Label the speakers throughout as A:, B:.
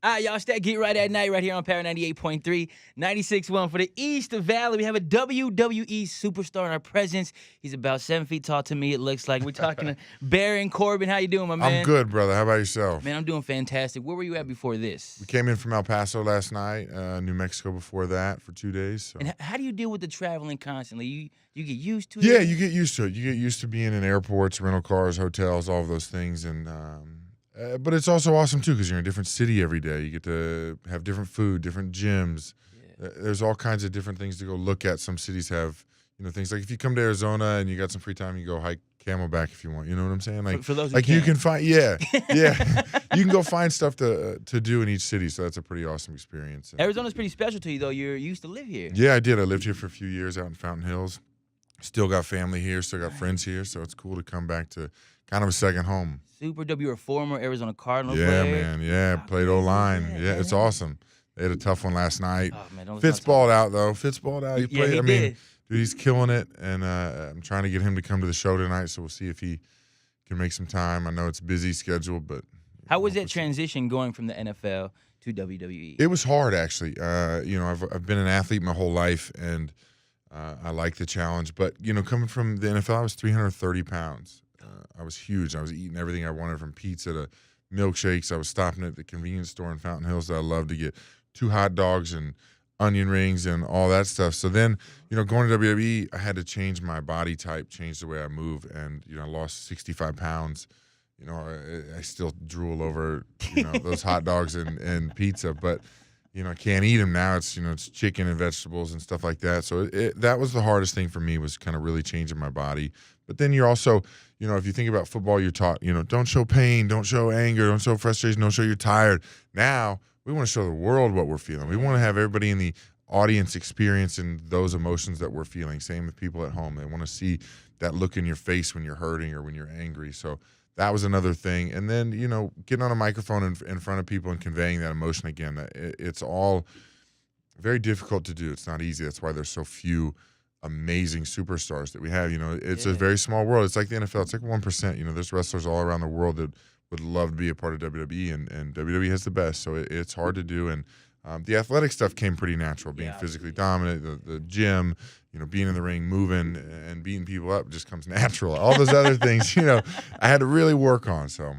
A: All right, y'all, get right at night right here on Power 98.3, 96.1 for the East Valley. We have a WWE superstar in our presence. He's about 7 feet tall to me, it looks like. We're talking to Baron Corbin. How you doing, my man?
B: I'm good, brother. How about yourself?
A: Man, I'm doing fantastic. Where were you at before this?
B: We came in from El Paso last night, New Mexico before that for 2 days. So.
A: And how do you deal with the traveling constantly? You get used to it?
B: Yeah, you get used to it. You get used to being in airports, rental cars, hotels, all of those things. And but it's also awesome, too, because you're in a different city every day. You get to have different food, different gyms. Yeah. There's all kinds of different things to go look at. Some cities have, things like if you come to Arizona and you got some free time, you go hike Camelback if you want. You know what I'm saying? Like,
A: for those who
B: like
A: can.
B: You can find, yeah. You can go find stuff to do in each city. So that's a pretty awesome experience.
A: Arizona's pretty special to you, though. You used to live here.
B: Yeah, I did. I lived here for a few years out in Fountain Hills. Still got family here. Still got friends here. So it's cool to come back to kind of a second home.
A: Super W, you're a former Arizona Cardinal
B: player.
A: player.
B: Man. Yeah, played O-line. Yeah, it's awesome. They had a tough one last night.
A: Oh, man,
B: Fitz balled out, though. Fitz balled out.
A: He did.
B: Dude, he's killing it. And I'm trying to get him to come to the show tonight, so we'll see if he can make some time. I know it's a busy schedule, but.
A: How was that transition going from the NFL to WWE?
B: It was hard, actually. I've been an athlete my whole life, and I like the challenge. But, coming from the NFL, I was 330 pounds. I was huge. I was eating everything I wanted, from pizza to milkshakes. I was stopping at the convenience store in Fountain Hills that I loved to get 2 hot dogs and onion rings and all that stuff. So then, going to WWE, I had to change my body type, change the way I move, and, I lost 65 pounds. I still drool over, those hot dogs and pizza, but, I can't eat them now. It's, it's chicken and vegetables and stuff like that. So that was the hardest thing for me, was kind of really changing my body. But then you're also, if you think about football, you're taught, don't show pain, don't show anger, don't show frustration, don't show you're tired. Now we want to show the world what we're feeling. We want to have everybody in the audience experiencing those emotions that we're feeling. Same with people at home. They want to see that look in your face when you're hurting or when you're angry. So that was another thing. And then, getting on a microphone in front of people and conveying that emotion again, it's all very difficult to do. It's not easy. That's why there's so few amazing superstars that we have. It's a very small world. It's like the NFL. It's like 1%. There's wrestlers all around the world that would love to be a part of WWE, and WWE has the best. So it's hard to do. And the athletic stuff came pretty natural, being physically dominant, the gym, being in the ring, moving and beating people up just comes natural. All those other things, I had to really work on.
A: So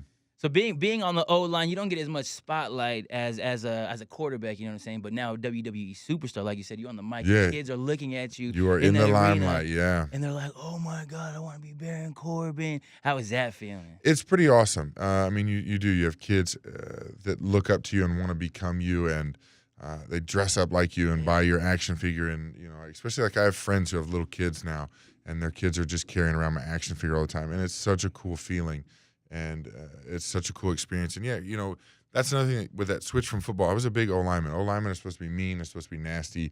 A: being on the O-line, you don't get as much spotlight as a quarterback, you know what I'm saying? But now WWE superstar, like you said, you're on the mic.
B: Yeah.
A: The kids are looking at you.
B: You are in the limelight, yeah.
A: And they're like, oh, my God, I want to be Baron Corbin. How is that feeling?
B: It's pretty awesome. You do. You have kids that look up to you and want to become you, and they dress up like you and buy your action figure. And, especially like I have friends who have little kids now, and their kids are just carrying around my action figure all the time. And it's such a cool feeling. And it's such a cool experience. And, that's another thing with that switch from football. I was a big O-lineman. O-linemen are supposed to be mean. They're supposed to be nasty.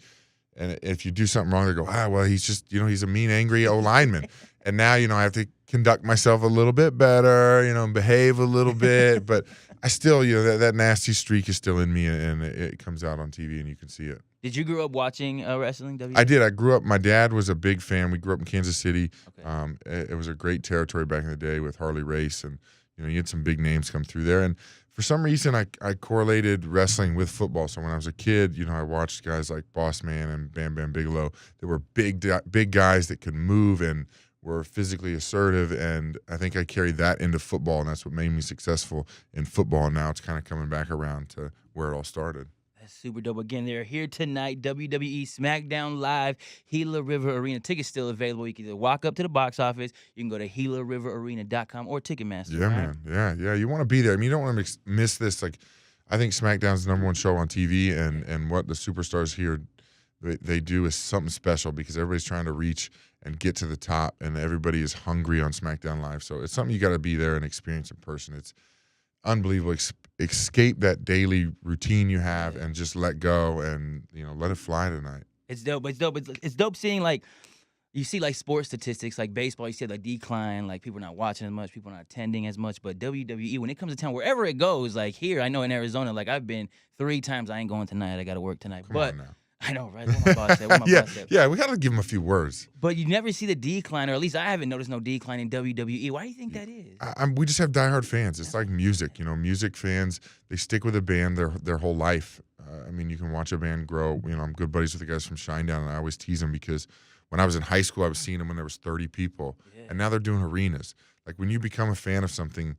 B: And if you do something wrong, they go, well, he's just, he's a mean, angry O-lineman. And now, I have to conduct myself a little bit better, and behave a little bit. But I still, that nasty streak is still in me, and it comes out on TV, and you can see it.
A: Did you grow up watching wrestling?
B: I did. I grew up. My dad was a big fan. We grew up in Kansas City. Okay. It was a great territory back in the day with Harley Race, and you had some big names come through there. And for some reason, I correlated wrestling with football. So when I was a kid, I watched guys like Boss Man and Bam Bam Bigelow. They were big guys that could move and were physically assertive, and I think I carried that into football, and that's what made me successful in football. And now it's kind of coming back around to where it all started.
A: That's super dope. Again, they're here tonight, WWE SmackDown Live, Gila River Arena. Tickets still available. You can either walk up to the box office, you can go to GilaRiverArena.com or Ticketmaster.
B: Yeah, right? Man. Yeah. You want to be there. You don't want to miss this. Like, I think SmackDown's the #1 show on TV, and what the superstars here they do is something special, because everybody's trying to reach and get to the top, and everybody is hungry on SmackDown Live. So it's something you got to be there and experience in person. It's unbelievable. Escape that daily routine you have and just let go and let it fly tonight.
A: It's dope. It's dope seeing, like, you see, like, sports statistics, like baseball, you see, like, decline, like, people are not watching as much, people are not attending as much. But WWE, when it comes to town, wherever it goes, like here, I know in Arizona, like, I've been 3 times. I ain't going tonight. I got to work tonight.
B: Come on now.
A: I know, right? What my boss said. What my
B: Yeah,
A: boss said.
B: yeah, we got to give him a few words.
A: But you never see the decline, or at least I haven't noticed no decline in WWE. Why do you think that is?
B: We just have diehard fans. It's like music, music fans, they stick with a band their whole life. I mean, you can watch a band grow. I'm good buddies with the guys from Shinedown, and I always tease them because when I was in high school, I was seeing them when there was 30 people, and now they're doing arenas. Like when you become a fan of something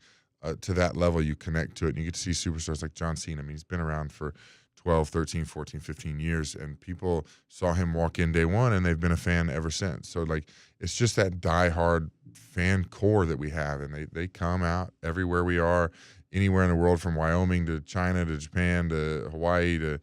B: to that level, you connect to it, and you get to see superstars like John Cena. I mean, he's been around for 12, 13, 14, 15 years, and people saw him walk in day one, and they've been a fan ever since. So, like, it's just that diehard fan core that we have, and they come out everywhere we are, anywhere in the world, from Wyoming to China to Japan to Hawaii to,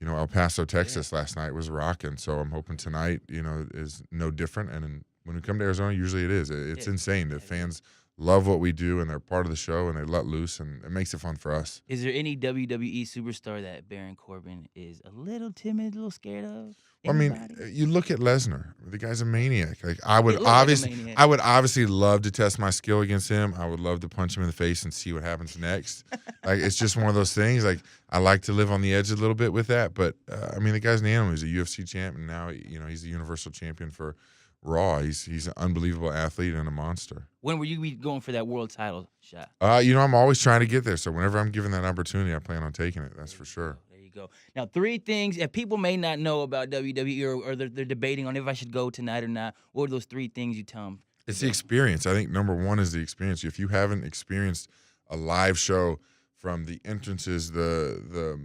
B: El Paso, Texas last night was rocking. So I'm hoping tonight, is no different. And when we come to Arizona, usually it is. It's insane. The fans love what we do, and they're part of the show, and they let loose, and it makes it fun for us.
A: Is there any WWE superstar that Baron Corbin is a little timid, a little scared of?
B: I mean,
A: Anybody?
B: you look at Lesnar. The guy's a maniac. Like I would
A: He looks like a
B: obviously,
A: maniac.
B: I would obviously love to test my skill against him. I would love to punch him in the face and see what happens next. Like it's just one of those things. Like I like to live on the edge a little bit with that. But I mean, the guy's an animal. He's a UFC champ, and now he's the Universal Champion for Raw. He's an unbelievable athlete and a monster.
A: When will you be going for that world title shot?
B: I'm always trying to get there. So whenever I'm given that opportunity, I plan on taking it. That's for sure.
A: There you go. Now, 3 things that people may not know about WWE, or they're debating on if I should go tonight or not. What are those 3 things you tell them?
B: It's the experience. I think number one is the experience. If you haven't experienced a live show, from the entrances, the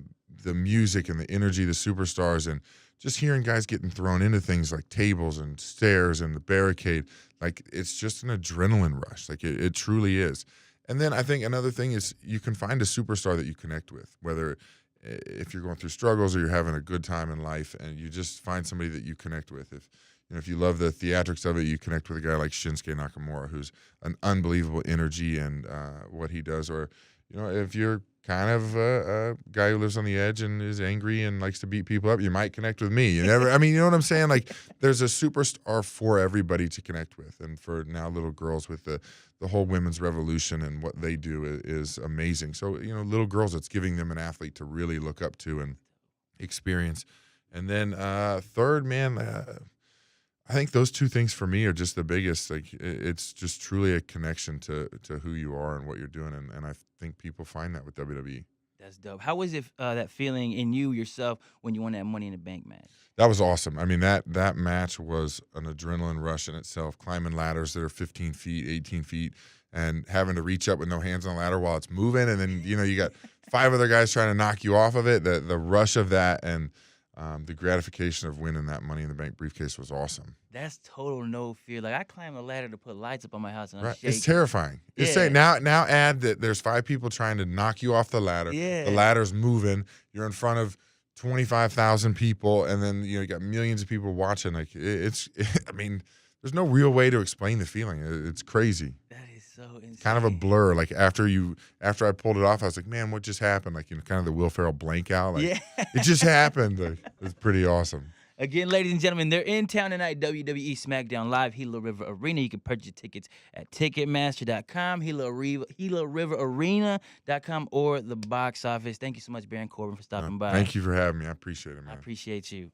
B: music and the energy, the superstars, and just hearing guys getting thrown into things like tables and stairs and the barricade, like it's just an adrenaline rush. Like it truly is. And then I think another thing is you can find a superstar that you connect with, whether if you're going through struggles or you're having a good time in life, and you just find somebody that you connect with. If you love the theatrics of it, you connect with a guy like Shinsuke Nakamura, who's an unbelievable energy and what he does. Or, if you're kind of a guy who lives on the edge and is angry and likes to beat people up, you might connect with me. You know what I'm saying? Like there's a superstar for everybody to connect with. And for now little girls, with the whole women's revolution and what they do is amazing. So, little girls, it's giving them an athlete to really look up to and experience. And then third, man, I think those 2 things for me are just the biggest. Like it's just truly a connection to who you are and what you're doing, and I think people find that with WWE.
A: That's dope. How was it that feeling in you yourself when you won that Money in the Bank match?
B: That was awesome. I mean, that match was an adrenaline rush in itself. Climbing ladders that are 15 feet, 18 feet, and having to reach up with no hands on the ladder while it's moving, and then you got 5 other guys trying to knock you off of it. The rush of that and the gratification of winning that Money in the Bank briefcase was awesome.
A: That's total no fear. Like I climbed a ladder to put lights up on my house, and I'm
B: Right.
A: shaking.
B: It's terrifying. It's saying now add that there's 5 people trying to knock you off the ladder.
A: Yeah.
B: The ladder's moving. You're in front of 25,000 people, and then you got millions of people watching. Like I mean, there's no real way to explain the feeling. It's crazy.
A: That is so insane.
B: Kind of a blur. Like after I pulled it off, I was like, man, what just happened? Like kind of the Will Ferrell blank out. Like,
A: Yeah.
B: It just happened. Like, it was pretty awesome.
A: Again, ladies and gentlemen, they're in town tonight, WWE SmackDown Live, Gila River Arena. You can purchase your tickets at Ticketmaster.com, GilaRiverArena.com, or the box office. Thank you so much, Baron Corbin, for stopping by.
B: Thank you for having me. I appreciate it, man.
A: I appreciate you.